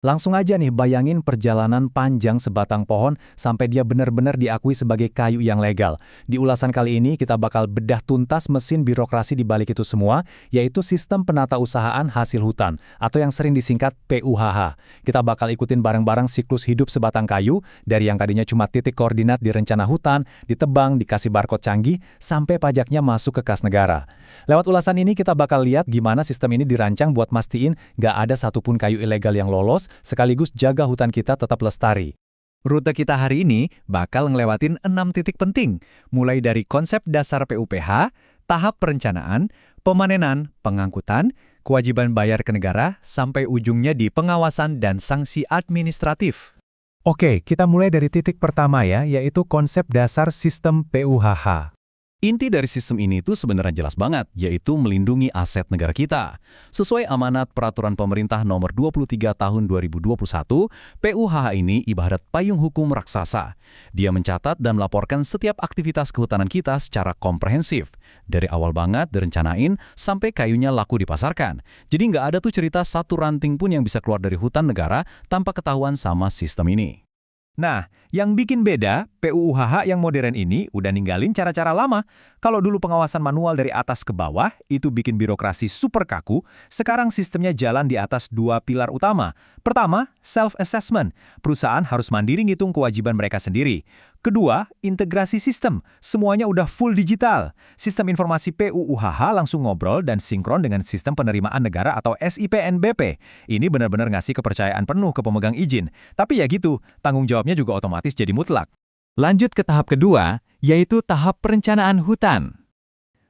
Langsung aja nih bayangin perjalanan panjang sebatang pohon sampai dia benar-benar diakui sebagai kayu yang legal. Di ulasan kali ini kita bakal bedah tuntas mesin birokrasi di balik itu semua, yaitu sistem penata usahaan hasil hutan, atau yang sering disingkat PUHH. Kita bakal ikutin bareng-bareng siklus hidup sebatang kayu, dari yang tadinya cuma titik koordinat di rencana hutan, ditebang, dikasih barcode canggih, sampai pajaknya masuk ke kas negara. Lewat ulasan ini kita bakal lihat gimana sistem ini dirancang buat mastiin nggak ada satupun kayu ilegal yang lolos, sekaligus jaga hutan kita tetap lestari. Rute kita hari ini bakal ngelewatin 6 titik penting, mulai dari konsep dasar PUPH, tahap perencanaan, pemanenan, pengangkutan, kewajiban bayar ke negara, sampai ujungnya di pengawasan dan sanksi administratif. Oke, kita mulai dari titik pertama ya, yaitu konsep dasar sistem PUHH. Inti dari sistem ini tuh sebenarnya jelas banget, yaitu melindungi aset negara kita. Sesuai amanat Peraturan Pemerintah Nomor 23 Tahun 2021, PUHH ini ibarat payung hukum raksasa. Dia mencatat dan melaporkan setiap aktivitas kehutanan kita secara komprehensif. Dari awal banget direncanain sampai kayunya laku dipasarkan. Jadi nggak ada tuh cerita satu ranting pun yang bisa keluar dari hutan negara tanpa ketahuan sama sistem ini. Nah, yang bikin beda, PUHH yang modern ini udah ninggalin cara-cara lama. Kalau dulu pengawasan manual dari atas ke bawah, itu bikin birokrasi super kaku, sekarang sistemnya jalan di atas 2 pilar utama. Pertama, self-assessment. Perusahaan harus mandiri ngitung kewajiban mereka sendiri. Kedua, integrasi sistem. Semuanya udah full digital. Sistem informasi PUHH langsung ngobrol dan sinkron dengan sistem penerimaan negara atau SIPNBP. Ini benar-benar ngasih kepercayaan penuh ke pemegang izin. Tapi ya gitu, tanggung jawabnya juga otomatis jadi mutlak. Lanjut ke tahap kedua, yaitu tahap perencanaan hutan.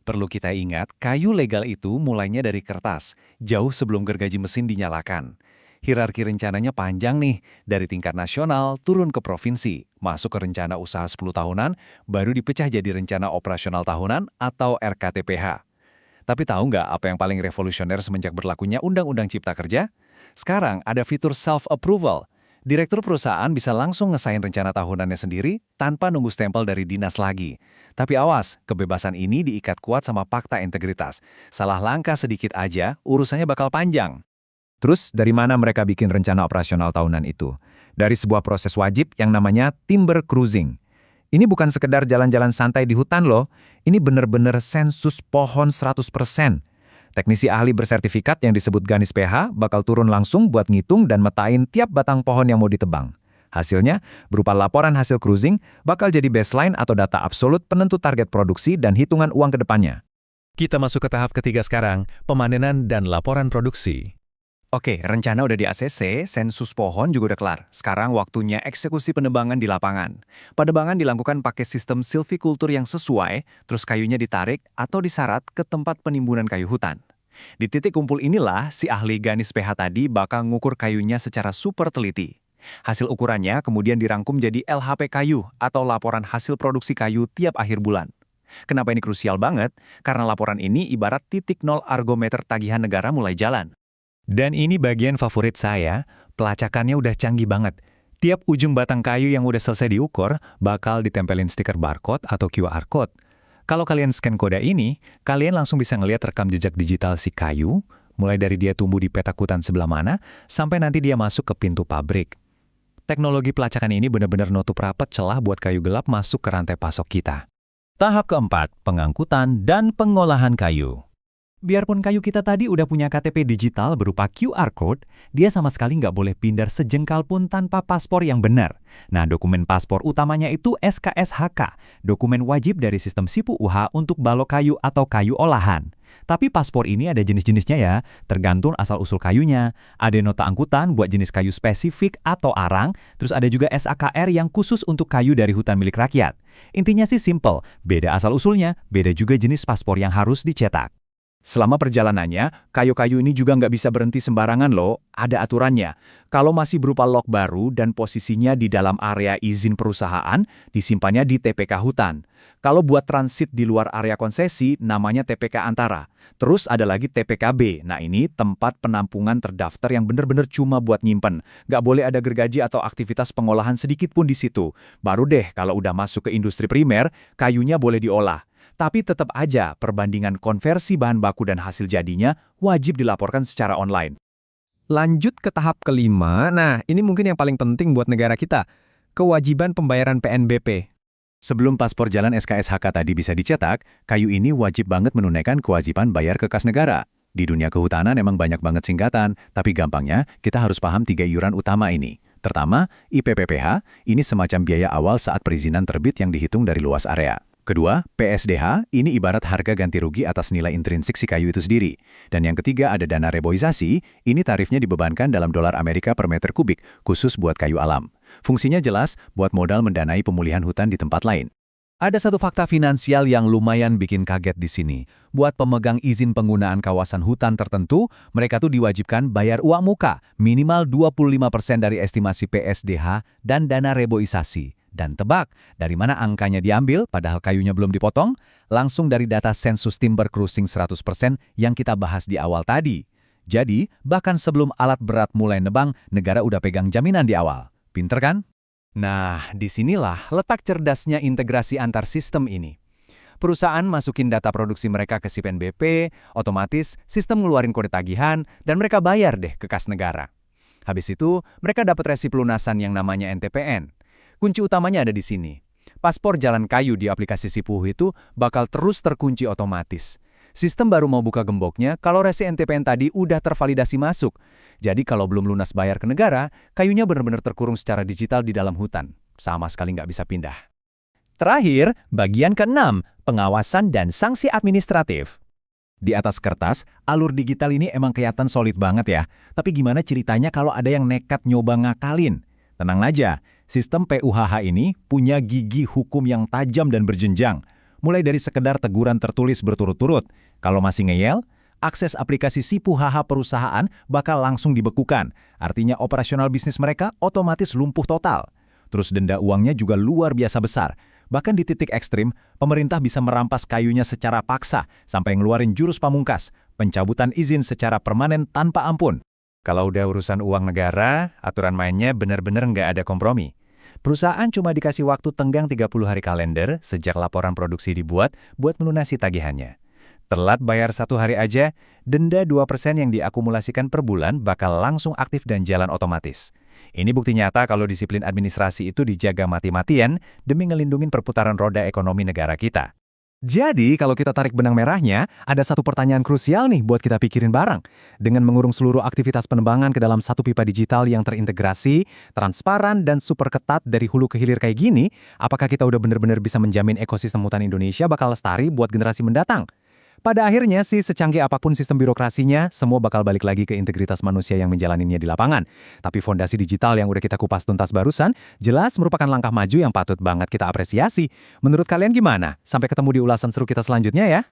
Perlu kita ingat, kayu legal itu mulainya dari kertas, jauh sebelum gergaji mesin dinyalakan. Hierarki rencananya panjang nih, dari tingkat nasional turun ke provinsi, masuk ke rencana usaha 10 tahunan, baru dipecah jadi rencana operasional tahunan atau RKTPH. Tapi tahu nggak apa yang paling revolusioner semenjak berlakunya Undang-Undang Cipta Kerja? Sekarang ada fitur self-approval. Direktur perusahaan bisa langsung ngesain rencana tahunannya sendiri tanpa nunggu stempel dari dinas lagi. Tapi awas, kebebasan ini diikat kuat sama fakta integritas. Salah langkah sedikit aja, urusannya bakal panjang. Terus, dari mana mereka bikin rencana operasional tahunan itu? Dari sebuah proses wajib yang namanya timber cruising. Ini bukan sekedar jalan-jalan santai di hutan loh, ini bener-bener sensus pohon 100%. Teknisi ahli bersertifikat yang disebut Ganis PH bakal turun langsung buat ngitung dan metain tiap batang pohon yang mau ditebang. Hasilnya, berupa laporan hasil cruising, bakal jadi baseline atau data absolut penentu target produksi dan hitungan uang ke depannya. Kita masuk ke tahap ketiga sekarang, pemanenan dan laporan produksi. Oke, rencana udah di ACC, sensus pohon juga udah kelar. Sekarang waktunya eksekusi penebangan di lapangan. Penebangan dilakukan pakai sistem silvikultur yang sesuai, terus kayunya ditarik atau disarat ke tempat penimbunan kayu hutan. Di titik kumpul inilah, si ahli Ganis PH tadi bakal ngukur kayunya secara super teliti. Hasil ukurannya kemudian dirangkum jadi LHP kayu atau laporan hasil produksi kayu tiap akhir bulan. Kenapa ini krusial banget? Karena laporan ini ibarat titik nol argometer tagihan negara mulai jalan. Dan ini bagian favorit saya, pelacakannya udah canggih banget. Tiap ujung batang kayu yang udah selesai diukur, bakal ditempelin stiker barcode atau QR code. Kalau kalian scan kode ini, kalian langsung bisa ngelihat rekam jejak digital si kayu, mulai dari dia tumbuh di petak hutan sebelah mana, sampai nanti dia masuk ke pintu pabrik. Teknologi pelacakan ini benar-benar nutup rapat celah buat kayu gelap masuk ke rantai pasok kita. Tahap keempat, pengangkutan dan pengolahan kayu. Biarpun kayu kita tadi udah punya KTP digital berupa QR Code, dia sama sekali nggak boleh pindah sejengkal pun tanpa paspor yang benar. Nah, dokumen paspor utamanya itu SKSHK, dokumen wajib dari sistem SIPUUH untuk balok kayu atau kayu olahan. Tapi paspor ini ada jenis-jenisnya ya, tergantung asal-usul kayunya. Ada nota angkutan buat jenis kayu spesifik atau arang, terus ada juga SAKR yang khusus untuk kayu dari hutan milik rakyat. Intinya sih simple, beda asal-usulnya, beda juga jenis paspor yang harus dicetak. Selama perjalanannya, kayu-kayu ini juga nggak bisa berhenti sembarangan loh, ada aturannya. Kalau masih berupa log baru dan posisinya di dalam area izin perusahaan, disimpannya di TPK hutan. Kalau buat transit di luar area konsesi, namanya TPK antara. Terus ada lagi TPKB, nah ini tempat penampungan terdaftar yang benar-benar cuma buat nyimpen. Nggak boleh ada gergaji atau aktivitas pengolahan sedikit pun di situ. Baru deh kalau udah masuk ke industri primer, kayunya boleh diolah. Tapi tetap aja perbandingan konversi bahan baku dan hasil jadinya wajib dilaporkan secara online. Lanjut ke tahap kelima, nah ini mungkin yang paling penting buat negara kita. Kewajiban pembayaran PNBP. Sebelum paspor jalan SKSHK tadi bisa dicetak, kayu ini wajib banget menunaikan kewajiban bayar ke kas negara. Di dunia kehutanan emang banyak banget singkatan, tapi gampangnya kita harus paham 3 iuran utama ini. Pertama, IPPPH, ini semacam biaya awal saat perizinan terbit yang dihitung dari luas area. Kedua, PSDH, ini ibarat harga ganti rugi atas nilai intrinsik si kayu itu sendiri. Dan yang ketiga ada dana reboisasi, ini tarifnya dibebankan dalam dolar Amerika per meter kubik, khusus buat kayu alam. Fungsinya jelas, buat modal mendanai pemulihan hutan di tempat lain. Ada satu fakta finansial yang lumayan bikin kaget di sini. Buat pemegang izin penggunaan kawasan hutan tertentu, mereka tuh diwajibkan bayar uang muka, minimal 25% dari estimasi PSDH dan dana reboisasi. Dan tebak, dari mana angkanya diambil padahal kayunya belum dipotong? Langsung dari data sensus timber cruising 100% yang kita bahas di awal tadi. Jadi, bahkan sebelum alat berat mulai nebang, negara udah pegang jaminan di awal. Pinter kan? Nah, disinilah letak cerdasnya integrasi antar sistem ini. Perusahaan masukin data produksi mereka ke SIP NBP, otomatis sistem ngeluarin kode tagihan, dan mereka bayar deh ke kas negara. Habis itu, mereka dapat resi pelunasan yang namanya NTPN. Kunci utamanya ada di sini. Paspor jalan kayu di aplikasi Sipuhu itu bakal terus terkunci otomatis. Sistem baru mau buka gemboknya kalau resi NTPN tadi udah tervalidasi masuk. Jadi kalau belum lunas bayar ke negara, kayunya benar-benar terkurung secara digital di dalam hutan. Sama sekali nggak bisa pindah. Terakhir, bagian ke-6, pengawasan dan sanksi administratif. Di atas kertas, alur digital ini emang kelihatan solid banget ya. Tapi gimana ceritanya kalau ada yang nekat nyoba ngakalin? Tenang aja, sistem PUHH ini punya gigi hukum yang tajam dan berjenjang. Mulai dari sekedar teguran tertulis berturut-turut. Kalau masih ngeyel, akses aplikasi Sipuhu HH perusahaan bakal langsung dibekukan. Artinya operasional bisnis mereka otomatis lumpuh total. Terus denda uangnya juga luar biasa besar. Bahkan di titik ekstrim, pemerintah bisa merampas kayunya secara paksa sampai ngeluarin jurus pamungkas, pencabutan izin secara permanen tanpa ampun. Kalau udah urusan uang negara, aturan mainnya benar-benar nggak ada kompromi. Perusahaan cuma dikasih waktu tenggang 30 hari kalender sejak laporan produksi dibuat buat melunasi tagihannya. Telat bayar 1 hari aja, denda 2% yang diakumulasikan per bulan bakal langsung aktif dan jalan otomatis. Ini bukti nyata kalau disiplin administrasi itu dijaga mati-matian demi ngelindungin perputaran roda ekonomi negara kita. Jadi, kalau kita tarik benang merahnya, ada satu pertanyaan krusial nih buat kita pikirin bareng. Dengan mengurung seluruh aktivitas penembangan ke dalam satu pipa digital yang terintegrasi, transparan, dan super ketat dari hulu ke hilir kayak gini, apakah kita udah benar-benar bisa menjamin ekosistem hutan Indonesia bakal lestari buat generasi mendatang? Pada akhirnya sih, secanggih apapun sistem birokrasinya, semua bakal balik lagi ke integritas manusia yang menjalaninya di lapangan. Tapi fondasi digital yang udah kita kupas tuntas barusan, jelas merupakan langkah maju yang patut banget kita apresiasi. Menurut kalian gimana? Sampai ketemu di ulasan seru kita selanjutnya ya!